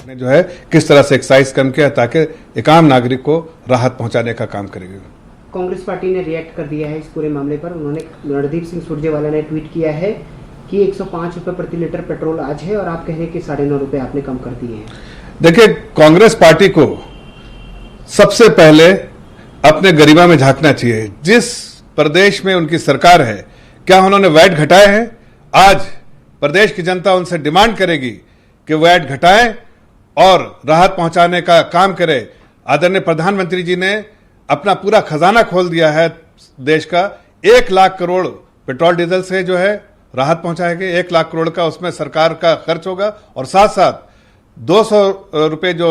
ने जो है किस तरह से एक्साइज कम किया ताकि एक आम नागरिक को राहत पहुंचाने का काम करेगी। कांग्रेस पार्टी ने रिएक्ट कर दिया है इस पूरे मामले पर। उन्होंने रणदीप सिंह सुरजेवाला ने ट्वीट किया है कि 105 रुपए प्रति लीटर पेट्रोल आज है और आप कह रहे हैं कि 9.5 रुपए आपने कम कर दिए हैं। देखिए, कांग्रेस पार्टी को सबसे पहले अपने गरिमा में झांकना चाहिए। जिस प्रदेश में उनकी सरकार है, क्या उन्होंने वैट घटाए हैं? आज प्रदेश की जनता उनसे डिमांड करेगी कि वैट घटाएं और राहत पहुंचाने का काम करे। आदरणीय प्रधानमंत्री जी ने अपना पूरा खजाना खोल दिया है देश का। 1 लाख करोड़ पेट्रोल डीजल से जो है राहत पहुंचाएंगे। 1 लाख करोड़ का उसमें सरकार का खर्च होगा और साथ साथ 200 रुपए जो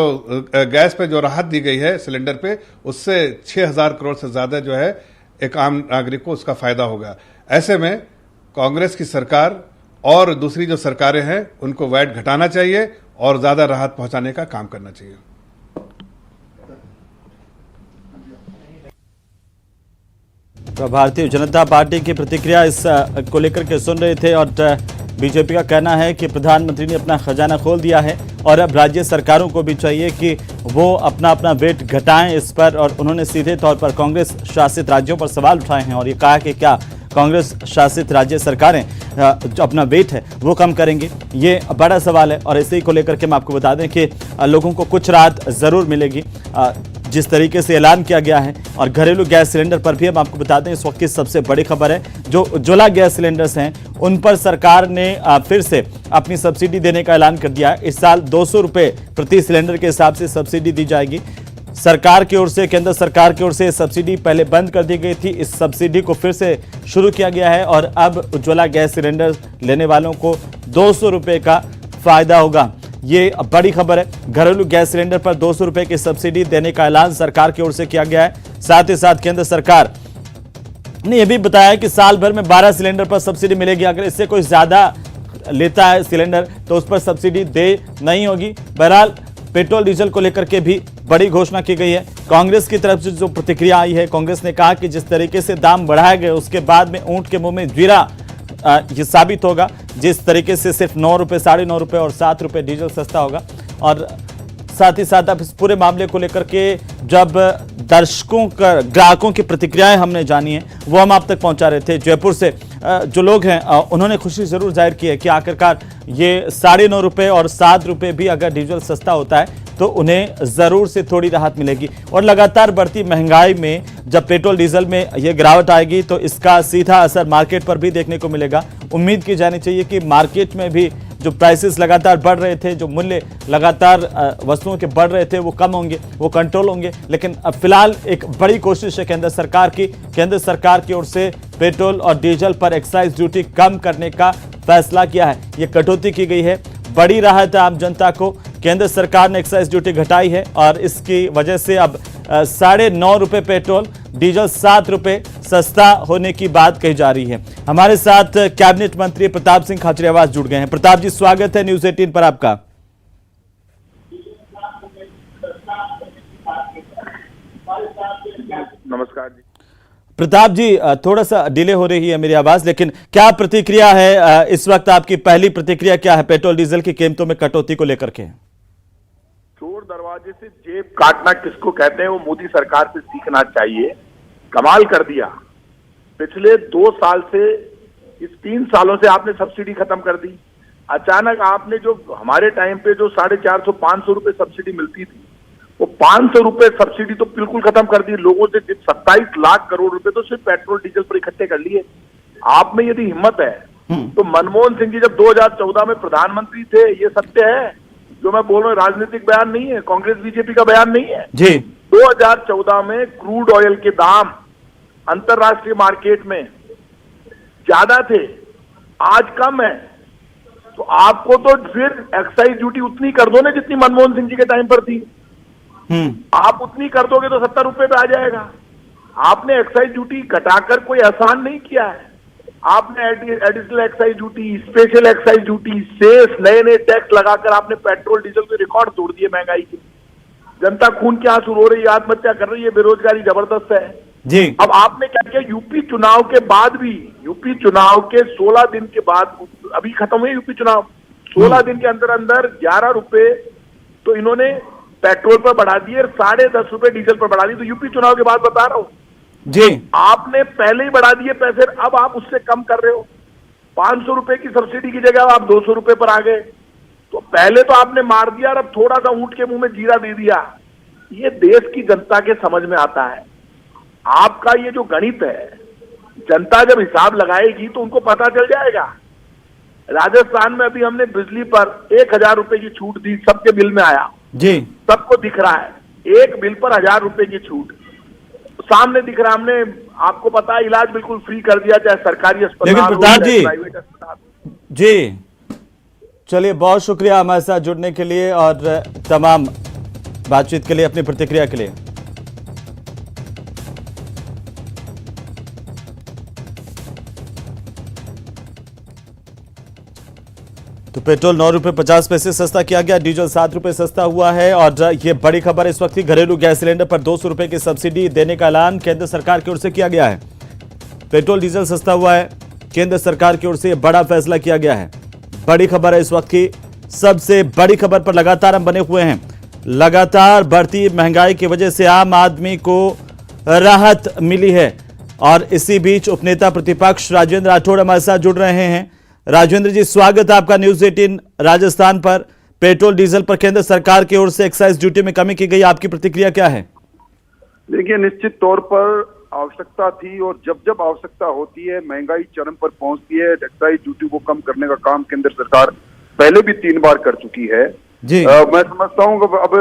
गैस पे जो राहत दी गई है सिलेंडर पे, उससे 6,000 करोड़ से ज्यादा जो है एक आम नागरिक को उसका फायदा होगा। ऐसे में कांग्रेस की सरकार और दूसरी जो सरकारें हैं उनको वैट घटाना चाहिए और ज्यादा राहत पहुंचाने का काम करना चाहिए। भारतीय जनता पार्टी की प्रतिक्रिया इस को लेकर के सुन रहे थे और बीजेपी का कहना है कि प्रधानमंत्री ने अपना खजाना खोल दिया है और अब राज्य सरकारों को भी चाहिए कि वो अपना अपना वेट घटाएं इस पर। और उन्होंने सीधे तौर पर कांग्रेस शासित राज्यों पर सवाल उठाए हैं और ये कहा कि क्या कांग्रेस शासित राज्य सरकारें जो अपना वेट है वो कम करेंगी, ये बड़ा सवाल है। और इसी को लेकर के हम आपको बता दें कि लोगों को कुछ राहत ज़रूर मिलेगी जिस तरीके से ऐलान किया गया है। और घरेलू गैस सिलेंडर पर भी हम आपको बता दें इस वक्त की सबसे बड़ी खबर है, जो उज्ज्वला गैस सिलेंडर्स हैं उन पर सरकार ने फिर से अपनी सब्सिडी देने का ऐलान कर दिया है। इस साल 200 रुपये प्रति सिलेंडर के हिसाब से सब्सिडी दी जाएगी सरकार की ओर से। केंद्र सरकार की ओर से सब्सिडी पहले बंद कर दी गई थी, इस सब्सिडी को फिर से शुरू किया गया है और अब उज्ज्वला गैस सिलेंडर लेने वालों को 200 रुपये का फायदा होगा। ये बड़ी खबर है। घरेलू गैस सिलेंडर पर 200 रुपये की सब्सिडी देने का ऐलान सरकार की ओर से किया गया है। साथ ही साथ केंद्र सरकार ने यह भी बताया कि साल भर में 12 सिलेंडर पर सब्सिडी मिलेगी। अगर इससे कोई ज्यादा लेता है सिलेंडर तो उस पर सब्सिडी दे नहीं होगी। बहरहाल पेट्रोल डीजल को लेकर के भी बड़ी घोषणा की गई है। कांग्रेस की तरफ से जो प्रतिक्रिया आई है, कांग्रेस ने कहा कि जिस तरीके से दाम बढ़ाए गए उसके बाद में ऊंट के मुंह में जीरा ये साबित होगा। जिस तरीके से सिर्फ 9 रुपये, 9.5 रुपये और 7 रुपये डीजल सस्ता होगा। और साथ ही साथ अब इस पूरे मामले को लेकर के जब दर्शकों का, ग्राहकों की प्रतिक्रियाएं हमने जानी है वो हम आप तक पहुंचा रहे थे। जयपुर से जो लोग हैं उन्होंने खुशी जरूर जाहिर की है कि आखिरकार ये 9.5 रुपये और 7 रुपये भी अगर डीजल सस्ता होता है तो उन्हें ज़रूर से थोड़ी राहत मिलेगी। और लगातार बढ़ती महंगाई में जब पेट्रोल डीजल में ये गिरावट आएगी तो इसका सीधा असर मार्केट पर भी देखने को मिलेगा। उम्मीद की जानी चाहिए कि मार्केट में भी जो प्राइसेस लगातार बढ़ रहे थे, जो मूल्य लगातार वस्तुओं के बढ़ रहे थे वो कम होंगे, वो कंट्रोल होंगे। लेकिन अब फिलहाल एक बड़ी कोशिश है केंद्र सरकार की। केंद्र सरकार की ओर से पेट्रोल और डीजल पर एक्साइज ड्यूटी कम करने का फैसला किया है। ये कटौती की गई है, बड़ी राहत है आम जनता को। केंद्र सरकार ने एक्साइज ड्यूटी घटाई है और इसकी वजह से अब 9.5 रुपये पेट्रोल, डीजल 7 रुपये सस्ता होने की बात कही जा रही है। हमारे साथ कैबिनेट मंत्री प्रताप सिंह खाचरियावास जुड़ गए हैं। प्रताप जी, स्वागत है न्यूज़ 18 पर आपका। नमस्कार जी। प्रताप जी, थोड़ा सा डिले हो रही है मेरी आवाज, लेकिन क्या प्रतिक्रिया है इस वक्त? आपकी पहली प्रतिक्रिया क्या है पेट्रोल डीजल की कीमतों में कटौती को लेकर के? चोर दरवाजे से जेब काटना किसको कहते हैं वो मोदी सरकार से सीखना चाहिए। कमाल कर दिया। पिछले 2 साल से, इस 3 सालों से आपने सब्सिडी खत्म कर दी। अचानक आपने जो हमारे टाइम पे जो 450 500 रुपए सब्सिडी मिलती थी वो 500 रुपए सब्सिडी तो बिल्कुल खत्म कर दी। लोगों से 27 लाख करोड़ रुपए तो सिर्फ पेट्रोल डीजल पर इकट्ठे कर लिए। आप में यदि हिम्मत है तो मनमोहन सिंह जी जब 2014 में प्रधानमंत्री थे, ये सत्य है जो मैं बोल रहा हूँ, राजनीतिक बयान नहीं है, कांग्रेस बीजेपी का बयान नहीं है जी। 2014 में क्रूड ऑयल के दाम अंतरराष्ट्रीय मार्केट में ज्यादा थे, आज कम है। तो आपको तो फिर एक्साइज ड्यूटी उतनी कर दो ना जितनी मनमोहन सिंह जी के टाइम पर थी। आप उतनी कर दोगे तो 70 रुपए पे आ जाएगा। आपने एक्साइज ड्यूटी घटाकर कोई आसान नहीं किया है। आपने additional excise duty, special excise duty, cess, नए नए टैक्स लगाकर आपने पेट्रोल डीजल के रिकॉर्ड तोड़ दिए महंगाई के। जनता खून के आंसू रो रही है, आत्महत्या कर रही है, बेरोजगारी जबरदस्त है जी। अब आपने क्या किया, यूपी चुनाव के बाद भी, यूपी चुनाव के 16 दिन के बाद, अभी खत्म हुए यूपी चुनाव, 16 दिन के अंदर अंदर 11 रुपए तो इन्होंने पेट्रोल पर बढ़ा दिए, 10.5 रुपए डीजल पर बढ़ा दिए। तो यूपी चुनाव के बाद बता रहा हूं जी, आपने पहले ही बढ़ा दिए पैसे, अब आप उससे कम कर रहे हो। 500 रुपए की सब्सिडी की जगह आप 200 रुपए पर आ गए। तो पहले तो आपने मार दिया और अब थोड़ा सा ऊंट के मुंह में जीरा दे दिया। ये देश की जनता के समझ में आता है। आपका ये जो गणित है, जनता जब हिसाब लगाएगी तो उनको पता चल जाएगा। राजस्थान में अभी हमने बिजली पर 1000 रुपए की छूट दी, सबके बिल में आया जी, सबको दिख रहा है, एक बिल पर 1000 रुपए की छूट सामने दिख रहा। हमने आपको पता है इलाज बिल्कुल फ्री कर दिया, चाहे सरकारी अस्पताल लेकिन प्रताप जी, प्राइवेट अस्पताल। जी चलिए, बहुत शुक्रिया हमारे साथ जुड़ने के लिए और तमाम बातचीत के लिए, अपनी प्रतिक्रिया के लिए। तो पेट्रोल 9 रुपए 50 पैसे सस्ता किया गया, डीजल 7 रुपए सस्ता हुआ है। और ये बड़ी खबर इस वक्त की, घरेलू गैस सिलेंडर पर 200 रुपए की सब्सिडी देने का ऐलान केंद्र सरकार की ओर से किया गया है। पेट्रोल डीजल सस्ता हुआ है, केंद्र सरकार की ओर से बड़ा फैसला किया गया है। बड़ी खबर है इस वक्त की, सबसे बड़ी खबर पर लगातार हम बने हुए हैं। लगातार बढ़ती महंगाई की वजह से आम आदमी को राहत मिली है। और इसी बीच उपनेता प्रतिपक्ष राजेंद्र राठौड़ हमारे साथ जुड़ रहे हैं। राजेंद्र जी, स्वागत है आपका न्यूज 18 राजस्थान पर। पेट्रोल डीजल पर केंद्र सरकार की ओर से एक्साइज ड्यूटी में कमी की गई, आपकी प्रतिक्रिया क्या है? देखिए, निश्चित तौर पर आवश्यकता थी और जब जब आवश्यकता होती है, महंगाई चरम पर पहुंचती है, एक्साइज ड्यूटी को कम करने का काम केंद्र सरकार पहले भी 3 बार कर चुकी है जी। मैं समझता हूं कि अब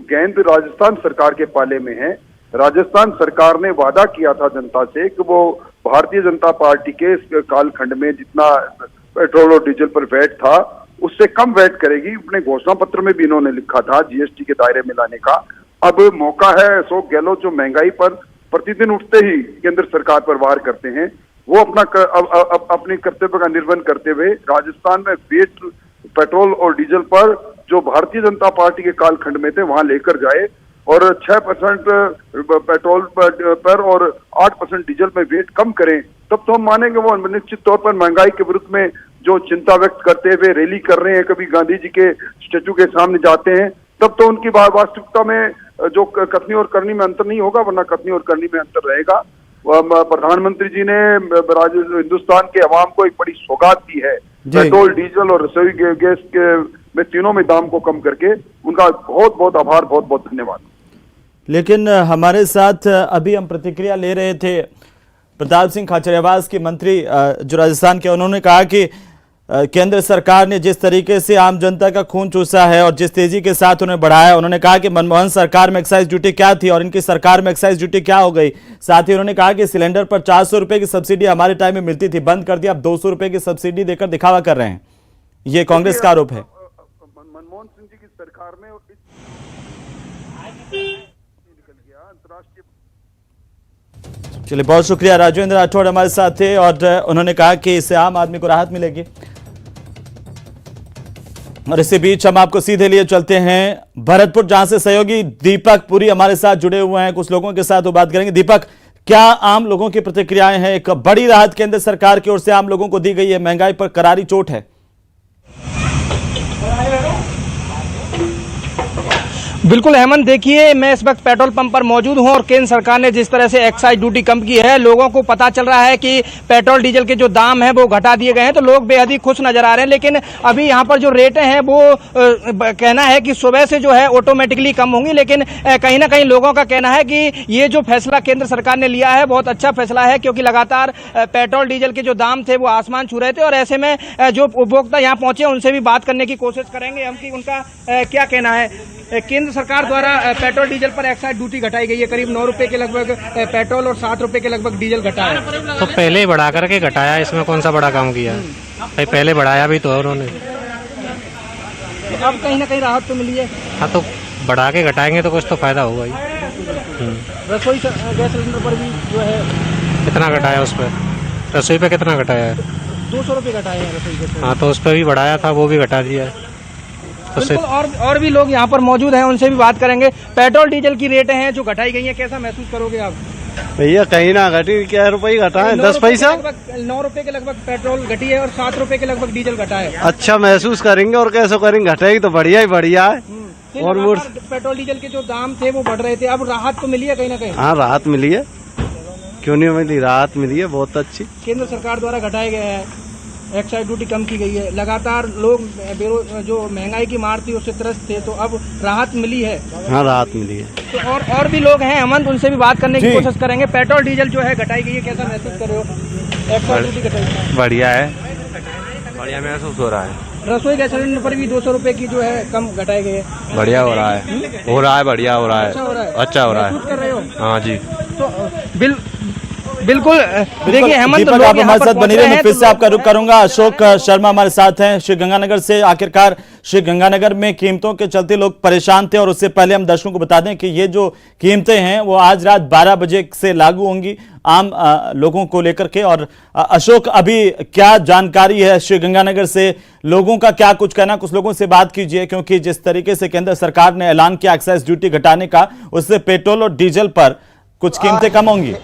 गेंद राजस्थान सरकार के पाले में है। राजस्थान सरकार ने वादा किया था जनता से कि वो भारतीय जनता पार्टी के इस कालखंड में जितना पेट्रोल और डीजल पर वैट था उससे कम वैट करेगी। अपने घोषणा पत्र में भी इन्होंने लिखा था जीएसटी के दायरे में लाने का। अब मौका है। अशोक गहलोत जो महंगाई पर प्रतिदिन उठते ही केंद्र सरकार पर वार करते हैं, वो अपने कर्तव्य का निर्वहन करते हुए राजस्थान में वेट पेट्रोल और डीजल पर जो भारतीय जनता पार्टी के कालखंड में थे वहां लेकर जाए और 6% पेट्रोल पर और 8% डीजल में वेट कम करें, तब तो हम मानेंगे। वो निश्चित तौर पर महंगाई के विरुद्ध में जो चिंता व्यक्त करते हुए रैली कर रहे हैं, कभी गांधी जी के स्टेचू के सामने जाते हैं, तब तो उनकी वास्तविकता में जो कथनी और करनी में अंतर नहीं होगा, वरना कथनी और करनी में अंतर रहेगा। प्रधानमंत्री जी ने हिंदुस्तान के अवाम को एक बड़ी सौगात दी है, पेट्रोल डीजल और रसोई गैस के में तीनों में दाम को कम करके। उनका बहुत बहुत आभार, बहुत बहुत धन्यवाद। लेकिन हमारे साथ अभी हम प्रतिक्रिया ले रहे थे प्रताप सिंह खाचरियावास के मंत्री जो राजस्थान के, उन्होंने कहा कि केंद्र सरकार ने जिस तरीके से आम जनता का खून चूसा है और जिस तेजी के साथ उन्हें बढ़ाया, उन्होंने कहा कि मनमोहन सरकार में एक्साइज ड्यूटी क्या थी और इनकी सरकार में एक्साइज ड्यूटी क्या हो गई। साथ ही उन्होंने कहा कि सिलेंडर पर 400 रुपए की सब्सिडी हमारे टाइम में मिलती थी, बंद कर दिया, अब 200 रुपए की सब्सिडी देकर दिखावा कर रहे हैं। ये कांग्रेस का आरोप है। मनमोहन सिंह जी की सरकार में निकल गया अंतर्राष्ट्रीय। चलिए, बहुत शुक्रिया। राजेंद्र राठौड़ हमारे साथ थे और उन्होंने कहा कि इससे आम आदमी को राहत मिलेगी। और इसी बीच हम आपको सीधे लिए चलते हैं भरतपुर, जहां से सहयोगी दीपक पुरी हमारे साथ जुड़े हुए हैं। कुछ लोगों के साथ वो बात करेंगे। दीपक, क्या आम लोगों की प्रतिक्रियाएं हैं? एक बड़ी राहत केंद्र सरकार की ओर से आम लोगों को दी गई है, महंगाई पर करारी चोट है। बिल्कुल हेमंत, देखिए मैं इस वक्त पेट्रोल पंप पर मौजूद हूं और केंद्र सरकार ने जिस तरह से एक्साइज ड्यूटी कम की है, लोगों को पता चल रहा है कि पेट्रोल डीजल के जो दाम हैं वो घटा दिए गए हैं, तो लोग बेहद ही खुश नजर आ रहे हैं। लेकिन अभी यहां पर जो रेटें हैं वो कहना है कि सुबह से जो है ऑटोमेटिकली कम होंगी। लेकिन कहीं ना कहीं लोगों का कहना है कि ये जो फैसला केंद्र सरकार ने लिया है बहुत अच्छा फैसला है, क्योंकि लगातार पेट्रोल डीजल के जो दाम थे वो आसमान छू रहे थे। और ऐसे में जो उपभोक्ता यहाँ पहुंचे उनसे भी बात करने की कोशिश करेंगे हम कि उनका क्या कहना है। केंद्र सरकार द्वारा पेट्रोल डीजल पर एक्साइज ड्यूटी घटाई गई है, करीब 9 रुपए के लगभग पेट्रोल और 7 रुपए के लगभग डीजल घटा है। तो पहले ही बढ़ा करके घटाया, इसमें कौन सा बड़ा काम किया है भाई? पहले बढ़ाया भी तो है उन्होंने। तो अब कहीं ना कहीं राहत तो मिली है। हाँ, तो बढ़ा के घटाएंगे तो कुछ तो फायदा होगा ही। रसोई गैस सिलेंडर पर भी जो है कितना घटाया? उस पर रसोई पे कितना घटाया है? 200 रुपए घटाए हैं रसोई गैस। हाँ, तो उस पर भी बढ़ाया था, वो भी घटा दिया है। बिल्कुल, और भी लोग यहाँ पर मौजूद हैं, उनसे भी बात करेंगे। पेट्रोल डीजल की रेटें हैं जो घटाई गई हैं, कैसा महसूस करोगे आप? भैया कहीं ना घटी, क्या रुपये घटा है? 10 पैसा। 9 रुपए के लगभग पेट्रोल घटी है और 7 रुपए के लगभग डीजल घटा है। अच्छा महसूस करेंगे और कैसे करेंगे? घटेगी तो बढ़िया ही बढ़िया है। और वो पेट्रोल डीजल के जो दाम थे वो बढ़ रहे थे, अब राहत तो मिली है कहीं ना कहीं? हाँ राहत मिली है, क्यों नहीं मिली, राहत मिली है बहुत अच्छी। केंद्र सरकार द्वारा घटाया गया है, एक्साइज ड्यूटी कम की गई है, लगातार लोग जो महंगाई की मार थी उससे त्रस्त थे, तो अब राहत मिली है। हाँ राहत मिली है। तो और भी लोग हैं हेमंत, उनसे भी बात करने की जी। कोशिश करेंगे। पेट्रोल डीजल जो है घटाई गई है, कैसा महसूस कर रहे हो? एक्साइज ड्यूटी घटाई, बढ़िया है, बढ़िया महसूस हो रहा है। रसोई गैस सिलेंडर पर भी 200 रुपए की जो है कम घटाई गई है। बढ़िया हो रहा है, बढ़िया हो रहा है, अच्छा हो रहा है, अच्छा हो रहा है। महसूस कर रहे हो? हाँ जी। तो बिल्कुल देखिए हेमंत, दीपक, लोग आप यहाँ हमारे पर साथ पहुंच बनी रहे रहे, मैं हैं, फिर तो से आपका लोग- रुख करूंगा। अशोक शर्मा हमारे साथ हैं श्री गंगानगर से। आखिरकार श्री गंगानगर में कीमतों के चलते लोग परेशान थे, और उससे पहले हम दर्शकों को बता दें कि ये जो कीमतें हैं वो आज रात 12 बजे से लागू होंगी आम लोगों को लेकर के। और अशोक, अभी क्या जानकारी है श्री गंगानगर से, लोगों का क्या कुछ कहना, कुछ लोगों से बात कीजिए, क्योंकि जिस तरीके से केंद्र सरकार ने ऐलान किया एक्साइज ड्यूटी घटाने का, उससे पेट्रोल और डीजल पर कुछ कीमतें कम होंगी।